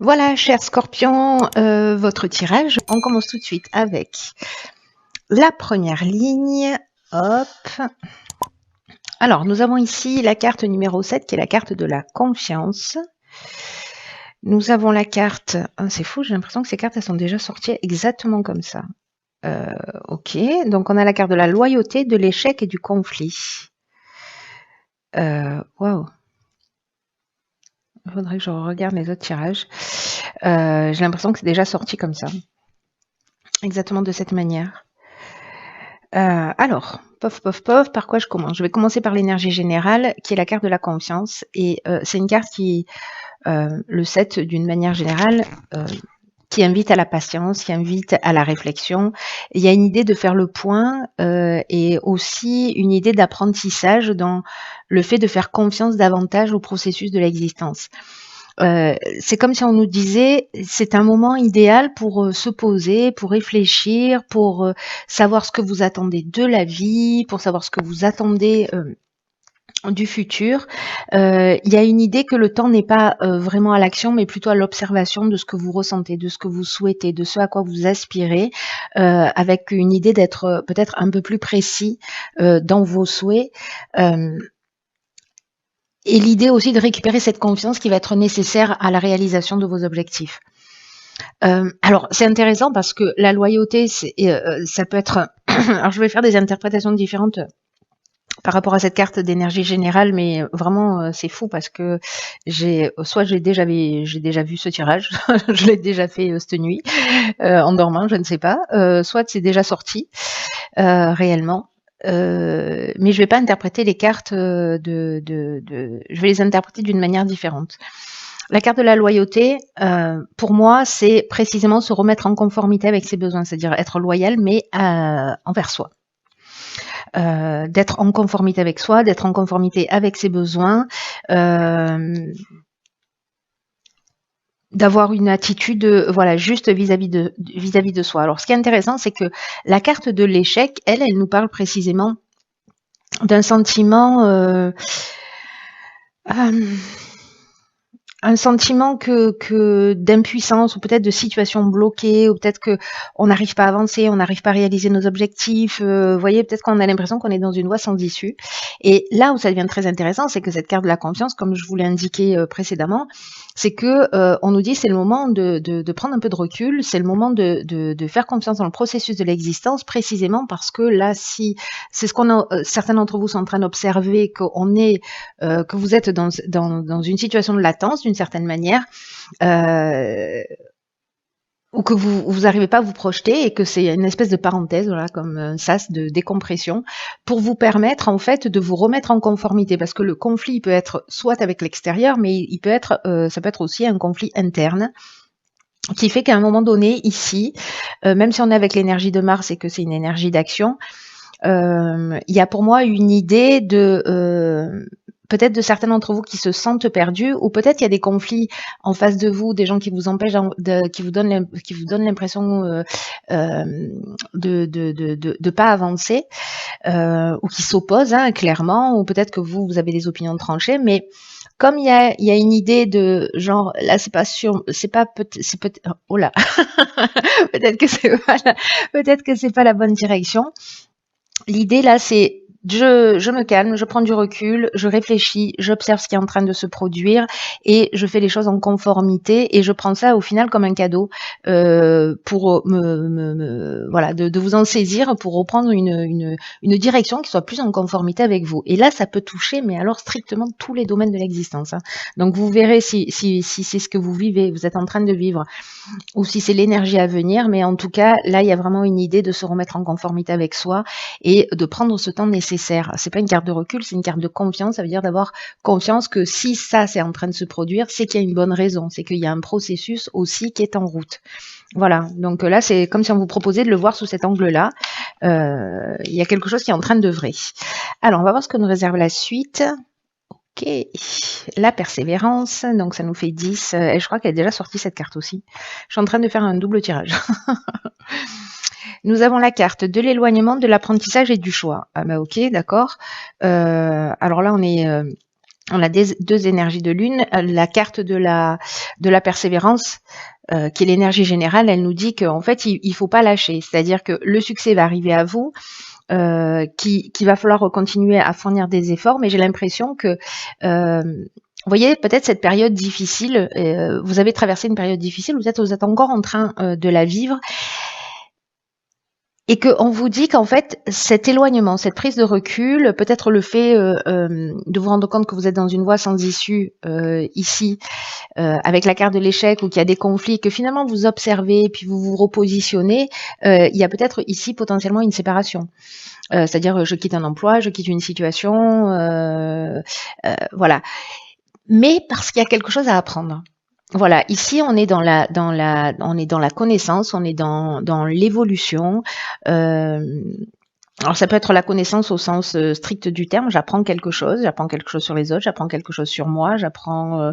Voilà, cher Scorpion, votre tirage. On commence tout de suite avec la première ligne. Hop. Alors, nous avons ici la carte numéro 7, qui est la carte de la confiance. Nous avons la carte... Oh, c'est fou, j'ai l'impression que ces cartes, elles sont déjà sorties exactement comme ça. Ok, donc on a la carte de la loyauté, de l'échec et du conflit. Waouh. Il faudrait que je regarde les autres tirages. J'ai l'impression que c'est déjà sorti comme ça. Exactement de cette manière. Alors, pof, pof, pof, par quoi je commence? Je vais commencer par l'énergie générale, qui est la carte de la confiance. Et c'est une carte qui, le 7, d'une manière générale, qui invite à la patience, qui invite à la réflexion. Il y a une idée de faire le point et aussi une idée d'apprentissage dans le fait de faire confiance davantage au processus de l'existence. C'est comme si on nous disait, c'est un moment idéal pour se poser, pour réfléchir, pour savoir ce que vous attendez de la vie, pour savoir ce que vous attendez du futur. Il y a une idée que le temps n'est pas vraiment à l'action, mais plutôt à l'observation de ce que vous ressentez, de ce que vous souhaitez, de ce à quoi vous aspirez, avec une idée d'être peut-être un peu plus précis dans vos souhaits. Et l'idée aussi de récupérer cette confiance qui va être nécessaire à la réalisation de vos objectifs. Alors, c'est intéressant parce que la loyauté, ça peut être... Alors, je vais faire des interprétations différentes par rapport à cette carte d'énergie générale, mais vraiment, c'est fou parce que j'ai déjà vu ce tirage, je l'ai déjà fait cette nuit, en dormant, je ne sais pas, soit c'est déjà sorti réellement. Mais je vais pas interpréter les cartes je vais les interpréter d'une manière différente. La carte de la loyauté, pour moi, c'est précisément se remettre en conformité avec ses besoins, c'est-à-dire être loyal, mais envers soi. D'être en conformité avec soi, d'être en conformité avec ses besoins, d'avoir une attitude voilà juste vis-à-vis de soi. Alors ce qui est intéressant, c'est que la carte de l'échec, elle nous parle précisément d'un sentiment un sentiment que d'impuissance ou peut-être de situation bloquée ou peut-être que on n'arrive pas à avancer, on n'arrive pas à réaliser nos objectifs. Vous voyez, peut-être qu'on a l'impression qu'on est dans une voie sans issue. Et là où ça devient très intéressant, c'est que cette carte de la confiance, comme je vous l'ai indiqué précédemment, c'est que on nous dit c'est le moment de prendre un peu de recul, c'est le moment de faire confiance dans le processus de l'existence, précisément parce que là, si c'est ce qu'on a, certains d'entre vous sont en train d'observer, que vous êtes dans une situation de latence d'une certaine manière, ou que vous n'arrivez pas à vous projeter et que c'est une espèce de parenthèse, voilà, comme un sas de décompression, pour vous permettre en fait de vous remettre en conformité, parce que le conflit il peut être soit avec l'extérieur, mais il peut être, ça peut être aussi un conflit interne qui fait qu'à un moment donné, ici, même si on est avec l'énergie de Mars et que c'est une énergie d'action, il y a pour moi une idée de peut-être de certains d'entre vous qui se sentent perdus, ou peut-être il y a des conflits en face de vous, des gens qui vous empêchent, qui vous donnent l'impression de pas avancer, ou qui s'opposent clairement, ou peut-être que vous avez des opinions tranchées, mais comme il y a une idée de genre là c'est pas sûr, c'est peut-être oh là peut-être que c'est pas la bonne direction. L'idée là, c'est je me calme, je prends du recul, je réfléchis, j'observe ce qui est en train de se produire et je fais les choses en conformité et je prends ça au final comme un cadeau pour voilà de vous en saisir pour reprendre une direction qui soit plus en conformité avec vous. Et là, ça peut toucher, mais alors strictement tous les domaines de l'existence. Donc vous verrez si c'est ce que vous vivez, vous êtes en train de vivre, ou si c'est l'énergie à venir, mais en tout cas, là, il y a vraiment une idée de se remettre en conformité avec soi et de prendre ce temps nécessaire. C'est pas une carte de recul, c'est une carte de confiance. Ça veut dire d'avoir confiance que si ça, c'est en train de se produire, c'est qu'il y a une bonne raison, c'est qu'il y a un processus aussi qui est en route. Voilà, donc là, c'est comme si on vous proposait de le voir sous cet angle-là. Il y a quelque chose qui est en train d'œuvrer. Alors, on va voir ce que nous réserve la suite. Ok, la persévérance, donc ça nous fait 10, et je crois qu'elle est déjà sortie cette carte aussi. Je suis en train de faire un double tirage. Nous avons la carte de l'éloignement, de l'apprentissage et du choix. Ah bah ok, d'accord. Alors là, on est On a deux énergies de lune. La carte de la persévérance, qui est l'énergie générale, elle nous dit qu'en fait, il faut pas lâcher. C'est-à-dire que le succès va arriver à vous, qu'il va falloir continuer à fournir des efforts, mais j'ai l'impression que vous voyez, peut-être cette période difficile, vous avez traversé une période difficile, vous êtes encore en train de la vivre, et qu'on vous dit qu'en fait, cet éloignement, cette prise de recul, peut-être le fait de vous rendre compte que vous êtes dans une voie sans issue ici, avec la carte de l'échec, ou qu'il y a des conflits, que finalement vous observez, et puis vous vous repositionnez, il y a peut-être ici potentiellement une séparation. C'est-à-dire, je quitte un emploi, je quitte une situation, voilà. Mais parce qu'il y a quelque chose à apprendre. Voilà, ici on est dans la connaissance, on est dans l'évolution. Alors ça peut être la connaissance au sens strict du terme. J'apprends quelque chose sur les autres, j'apprends quelque chose sur moi, j'apprends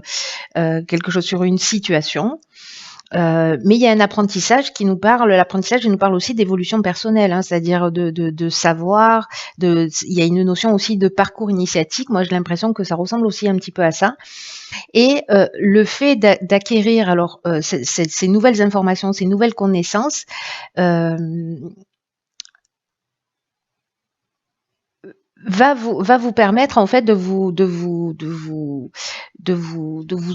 quelque chose sur une situation. Mais il y a un apprentissage qui nous parle. L'apprentissage, il nous parle aussi d'évolution personnelle, hein, c'est-à-dire de savoir. Il y a une notion aussi de parcours initiatique. Moi, j'ai l'impression que ça ressemble aussi un petit peu à ça. Et le fait d'acquérir alors ces nouvelles informations, ces nouvelles connaissances, va vous permettre en fait de vous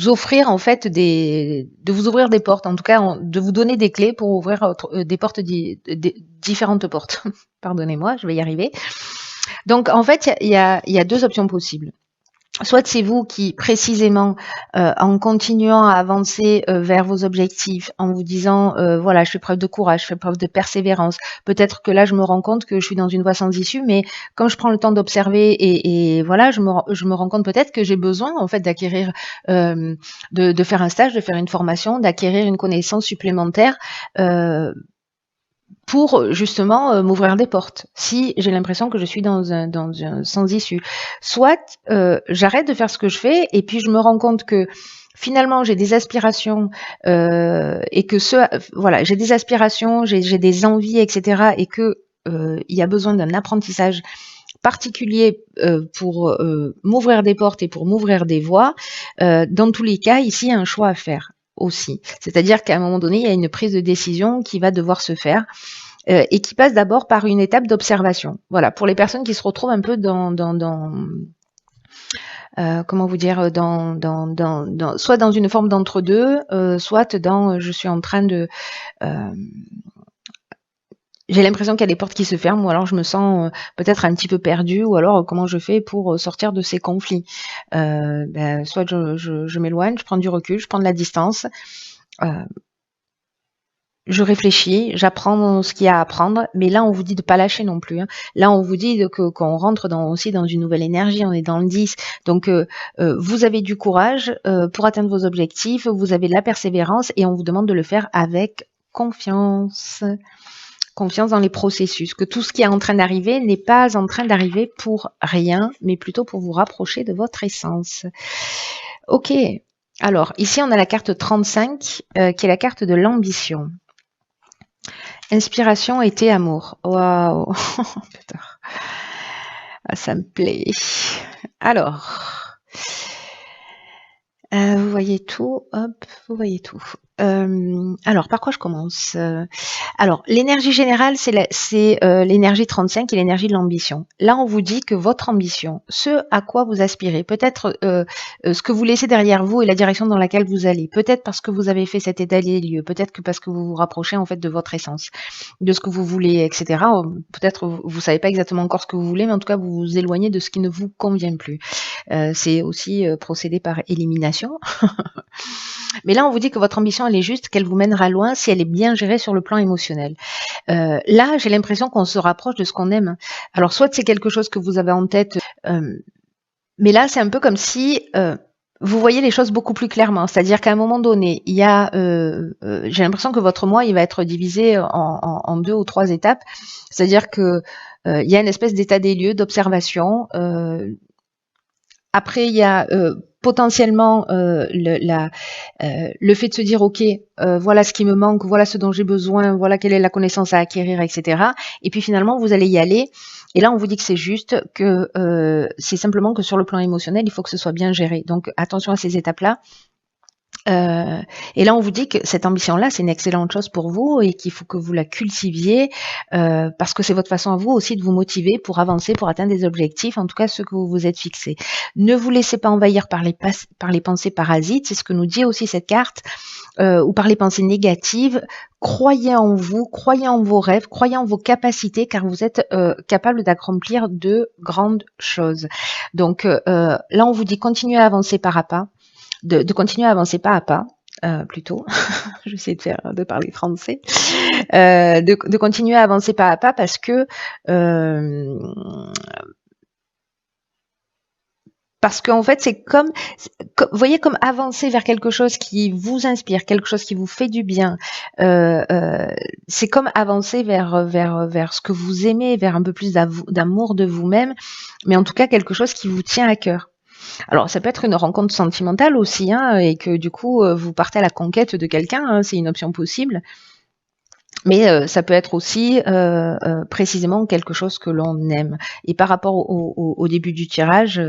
offrir en fait de vous ouvrir des portes, en tout cas de vous donner des clés pour ouvrir des portes, différentes portes. Pardonnez-moi, je vais y arriver. Donc en fait il y a deux options possibles. Soit c'est vous qui, précisément, en continuant à avancer vers vos objectifs, en vous disant, voilà, je fais preuve de courage, je fais preuve de persévérance. Peut-être que là, je me rends compte que je suis dans une voie sans issue, mais comme je prends le temps d'observer et voilà, je me rends compte peut-être que j'ai besoin, en fait, d'acquérir, de faire un stage, de faire une formation, d'acquérir une connaissance supplémentaire, pour justement m'ouvrir des portes, si j'ai l'impression que je suis dans un sans issue. Soit j'arrête de faire ce que je fais et puis je me rends compte que finalement j'ai des aspirations et que voilà, j'ai des aspirations, j'ai des envies, etc. et que il y a besoin d'un apprentissage particulier pour m'ouvrir des portes et pour m'ouvrir des voies. Dans tous les cas, ici, il y a un choix à faire aussi. C'est-à-dire qu'à un moment donné, il y a une prise de décision qui va devoir se faire et qui passe d'abord par une étape d'observation. Voilà, pour les personnes qui se retrouvent un peu comment vous dire, soit dans une forme d'entre-deux, soit dans je suis en train de j'ai l'impression qu'il y a des portes qui se ferment, ou alors je me sens peut-être un petit peu perdue, ou alors comment je fais pour sortir de ces conflits. Soit je m'éloigne, je prends du recul, je prends de la distance, je réfléchis, j'apprends ce qu'il y a à apprendre, mais là on vous dit de pas lâcher non plus, hein. Là on vous dit qu'on rentre aussi dans une nouvelle énergie, on est dans le 10. Donc vous avez du courage pour atteindre vos objectifs, vous avez de la persévérance et on vous demande de le faire avec confiance. Confiance dans les processus, que tout ce qui est en train d'arriver n'est pas en train d'arriver pour rien, mais plutôt pour vous rapprocher de votre essence. Ok, alors ici on a la carte 35 qui est la carte de l'ambition. Inspiration, été, amour. Waouh. Putain. Ah, ça me plaît. Alors, vous voyez tout, hop, vous voyez tout. Alors, par quoi je commence? Alors, l'énergie générale, c'est l'énergie 35 et l'énergie de l'ambition. Là, on vous dit que votre ambition, ce à quoi vous aspirez, peut-être ce que vous laissez derrière vous et la direction dans laquelle vous allez, peut-être parce que vous avez fait cet état des lieux, peut-être que parce que vous vous rapprochez en fait de votre essence, de ce que vous voulez, etc. Peut-être vous savez pas exactement encore ce que vous voulez, mais en tout cas, vous vous éloignez de ce qui ne vous convient plus. C'est aussi procéder par élimination. Mais là, on vous dit que votre ambition, elle est juste, qu'elle vous mènera loin si elle est bien gérée sur le plan émotionnel. Là, j'ai l'impression qu'on se rapproche de ce qu'on aime. Alors, soit c'est quelque chose que vous avez en tête, mais là, c'est un peu comme si vous voyez les choses beaucoup plus clairement. C'est-à-dire qu'à un moment donné, il y a, j'ai l'impression que votre moi, il va être divisé en 2 ou 3 étapes. C'est-à-dire que il y a une espèce d'état des lieux, d'observation. Après, il y a potentiellement le fait de se dire, OK, voilà ce qui me manque, voilà ce dont j'ai besoin, voilà quelle est la connaissance à acquérir, etc. Et puis finalement, vous allez y aller. Et là, on vous dit que c'est juste, que c'est simplement que sur le plan émotionnel, il faut que ce soit bien géré. Donc, attention à ces étapes-là. Et là, on vous dit que cette ambition-là, c'est une excellente chose pour vous et qu'il faut que vous la cultiviez parce que c'est votre façon à vous aussi de vous motiver pour avancer, pour atteindre des objectifs, en tout cas ceux que vous vous êtes fixés. Ne vous laissez pas envahir par les pensées parasites, c'est ce que nous dit aussi cette carte, ou par les pensées négatives. Croyez en vous, croyez en vos rêves, croyez en vos capacités, car vous êtes capable d'accomplir de grandes choses. Donc là, on vous dit continuez à avancer pas à pas. De continuer à avancer pas à pas, plutôt. J'essaie de parler français. De continuer à avancer pas à pas parce que qu'en fait, c'est comme, vous voyez, comme avancer vers quelque chose qui vous inspire, quelque chose qui vous fait du bien. C'est comme avancer vers ce que vous aimez, vers un peu plus d'amour de vous-même, mais en tout cas quelque chose qui vous tient à cœur. Alors, ça peut être une rencontre sentimentale aussi, hein, et que du coup, vous partez à la conquête de quelqu'un, hein, c'est une option possible. Mais ça peut être aussi précisément quelque chose que l'on aime. Et par rapport au début du tirage,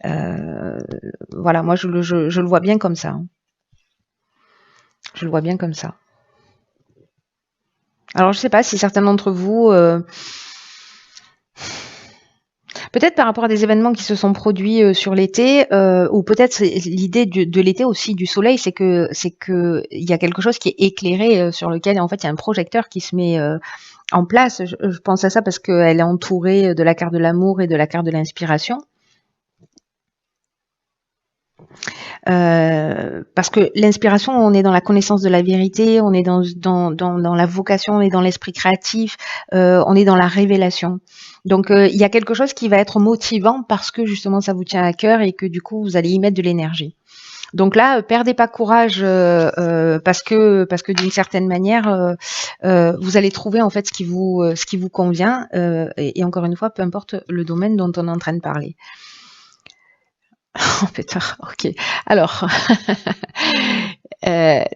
voilà, moi je le vois bien comme ça. Hein. Je le vois bien comme ça. Alors, je ne sais pas si certains d'entre vous... peut-être par rapport à des événements qui se sont produits sur l'été, ou peut-être l'idée de l'été aussi, du soleil, c'est que il y a quelque chose qui est éclairé sur lequel en fait il y a un projecteur qui se met en place. Je pense à ça parce qu'elle est entourée de la carte de l'amour et de la carte de l'inspiration. Parce que l'inspiration, on est dans la connaissance de la vérité, on est dans la vocation, on est dans l'esprit créatif, on est dans la révélation. Donc il y a quelque chose qui va être motivant parce que justement ça vous tient à cœur et que du coup vous allez y mettre de l'énergie. Donc là, perdez pas courage parce que d'une certaine manière, vous allez trouver en fait ce qui vous convient. Et encore une fois, peu importe le domaine dont on est en train de parler. Oh putain, ok. Alors,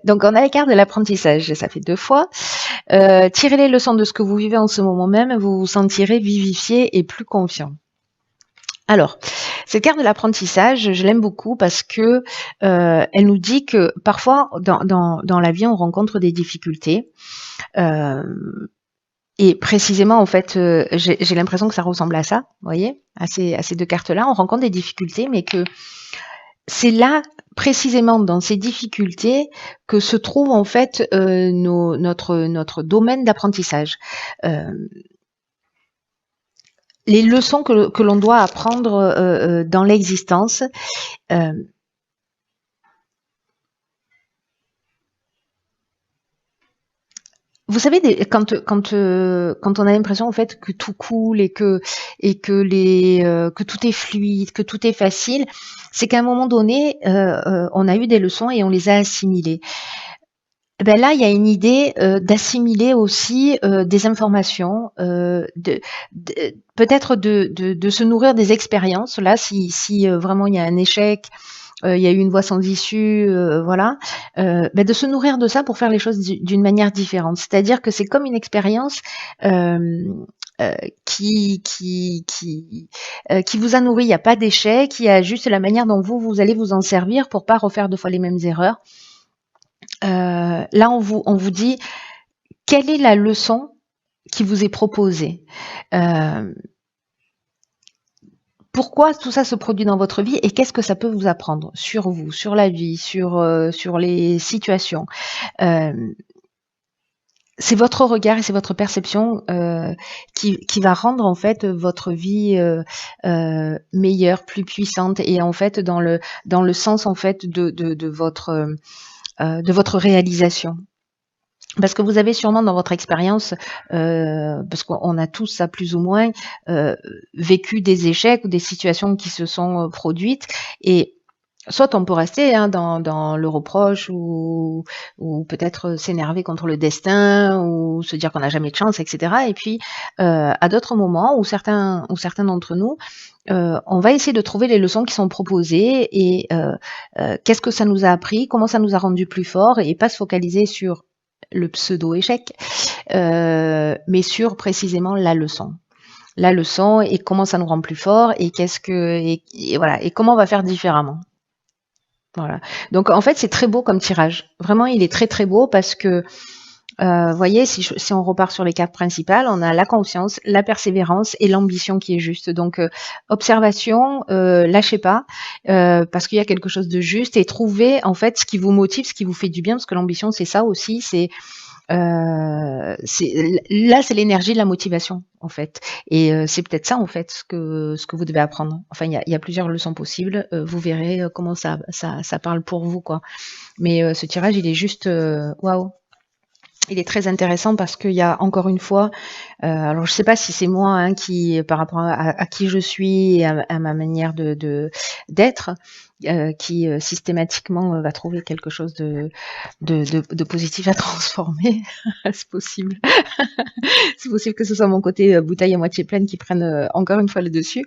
donc on a la carte de l'apprentissage, ça fait 2 fois. Tirez les leçons de ce que vous vivez en ce moment même, vous vous sentirez vivifié et plus confiant. Alors, cette carte de l'apprentissage, je l'aime beaucoup parce que elle nous dit que parfois dans la vie on rencontre des difficultés. Et précisément, en fait, j'ai l'impression que ça ressemble à ça, vous voyez, à ces 2 cartes-là. On rencontre des difficultés, mais que c'est là, précisément dans ces difficultés, que se trouve en fait notre domaine d'apprentissage. Les leçons que l'on doit apprendre dans l'existence. Vous savez, quand on a l'impression en fait que tout coule et que tout est fluide, que tout est facile, c'est qu'à un moment donné, on a eu des leçons et on les a assimilées. Ben là, il y a une idée d'assimiler aussi des informations, peut-être de se nourrir des expériences. Là, si vraiment il y a un échec, il y a eu une voie sans issue, voilà, de se nourrir de ça pour faire les choses d'une manière différente. C'est-à-dire que c'est comme une expérience qui vous a nourri. Il n'y a pas d'échec, il y a juste la manière dont vous allez vous en servir pour pas refaire 2 fois les mêmes erreurs. Là, on vous dit quelle est la leçon qui vous est proposée. Pourquoi tout ça se produit dans votre vie et qu'est-ce que ça peut vous apprendre sur vous, sur la vie, sur les situations. C'est votre regard et c'est votre perception qui va rendre en fait votre vie meilleure, plus puissante et en fait dans le sens en fait de votre réalisation. Parce que vous avez sûrement dans votre expérience, parce qu'on a tous ça plus ou moins, vécu des échecs ou des situations qui se sont produites et Soit on peut rester hein, dans le reproche ou peut-être s'énerver contre le destin ou se dire qu'on n'a jamais de chance, etc. Et puis, à d'autres moments où certains d'entre nous, on va essayer de trouver les leçons qui sont proposées et qu'est-ce que ça nous a appris, comment ça nous a rendu plus forts et pas se focaliser sur le pseudo-échec, mais sur précisément la leçon et comment ça nous rend plus fort et et voilà et comment on va faire différemment. Voilà. Donc en fait, c'est très beau comme tirage. Vraiment, il est très très beau parce que, voyez, si on repart sur les cartes principales, on a la confiance, la persévérance et l'ambition qui est juste. Donc observation, lâchez pas parce qu'il y a quelque chose de juste et trouvez en fait ce qui vous motive, ce qui vous fait du bien parce que l'ambition c'est ça aussi, là, c'est l'énergie de la motivation, en fait. Et c'est peut-être ça, en fait, ce que vous devez apprendre. Enfin, il y a plusieurs leçons possibles. Vous verrez comment ça parle pour vous, quoi. Mais ce tirage, il est juste waouh. Il est très intéressant parce qu'il y a encore une fois, alors je sais pas si c'est moi hein, qui, par rapport à qui je suis et à ma manière d'être, qui systématiquement va trouver quelque chose de positif à transformer. C'est possible. C'est possible que ce soit mon côté bouteille à moitié pleine qui prenne encore une fois le dessus.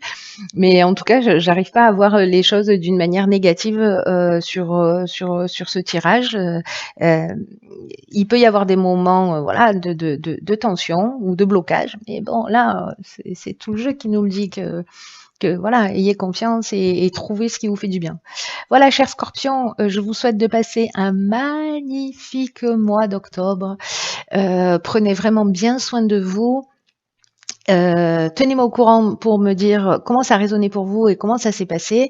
Mais en tout cas, j'arrive pas à voir les choses d'une manière négative sur ce tirage. Il peut y avoir des moments voilà, de tension ou de blocage. Mais bon, là, c'est tout le jeu qui nous le dit que voilà, ayez confiance et trouvez ce qui vous fait du bien. Voilà, chers scorpions, je vous souhaite de passer un magnifique mois d'octobre. Prenez vraiment bien soin de vous. Tenez-moi au courant pour me dire comment ça a résonné pour vous et comment ça s'est passé.